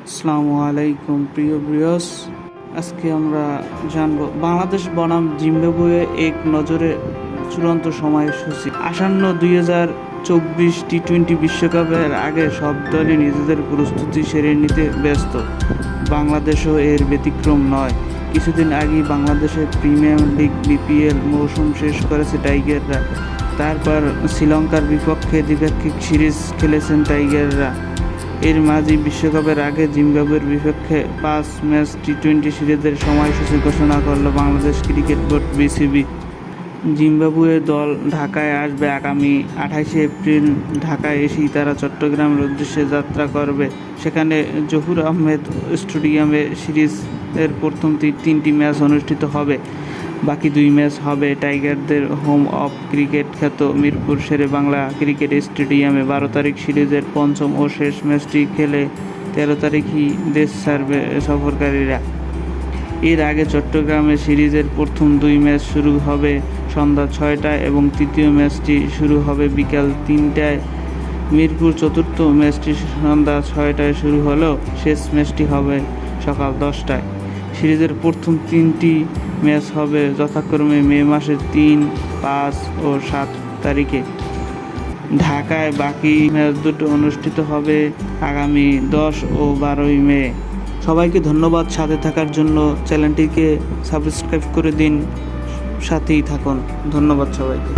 আসসালামু আলাইকুম প্রিয় ভিউয়ার্স, আজকে আমরা জানব বাংলাদেশ বনাম জিম্বাবুয়ে এক নজরে চূড়ান্ত সময়সূচি। আসন্ন 2024 টি-20 বিশ্বকাপের আগে সব দলই নিজেদের প্রস্তুতি সেরে নিতে ব্যস্ত। বাংলাদেশও এর ব্যতিক্রম নয়। কিছুদিন আগেই বাংলাদেশের প্রিমিয়ার লিগ বিপিএল মৌসুম শেষ করেছে টাইগাররা। তারপর শ্রীলঙ্কার বিপক্ষে দ্বিপাক্ষিক সিরিজ খেলেছেন টাইগাররা। এর মাঝেই বিশ্বকাপের আগে জিম্বাবুয়ের বিপক্ষে 5 ম্যাচ টি-20 সিরিজের সময়সূচি ঘোষণা করল Bangladesh cricket board BCB. Zimbabwe দল ঢাকায় আসবে আগামী 28 এপ্রিল। ঢাকায় এসেই তারা চট্টগ্রামের উদ্দেশ্যে যাত্রা করবে। সেখানে জহুর আহমেদ স্টেডিয়ামে সিরিজের প্রথম 3টি ম্যাচ অনুষ্ঠিত হবে। বাকি 2 ম্যাচ হবে টাইগারদের হোম অফ ক্রিকেট খ্যাত মিরপুর শেরে বাংলা ক্রিকেট স্টেডিয়ামে। 12 তারিখ সিরিজের পঞ্চম ও শেষ ম্যাচটি খেলে 13 তারিখই দেশ ছাড়বে সফরকারীরা। এর আগে চট্টগ্রামে সিরিজের প্রথম 2 ম্যাচ শুরু হবে সন্ধ্যা 6টায় এবং তৃতীয় ম্যাচটি শুরু হবে বিকাল 3টায়। মিরপুর চতুর্থ ম্যাচটি সন্ধ্যা 6টায় শুরু হলেও শেষ ম্যাচটি হবে সকাল 10টায়। সিরিজের প্রথম 3টি ম্যাচ হবে যথাক্রমে মে মাসের 3, 5 ও 7 তারিখে। ঢাকায় বাকি ম্যাচ দুটো অনুষ্ঠিত হবে আগামী 10 ও 12 মে। সবাইকে ধন্যবাদ সাথে থাকার জন্য। চ্যানেলটিকে সাবস্ক্রাইব করে দিন, সাথেই থাকুন। ধন্যবাদ সবাইকে।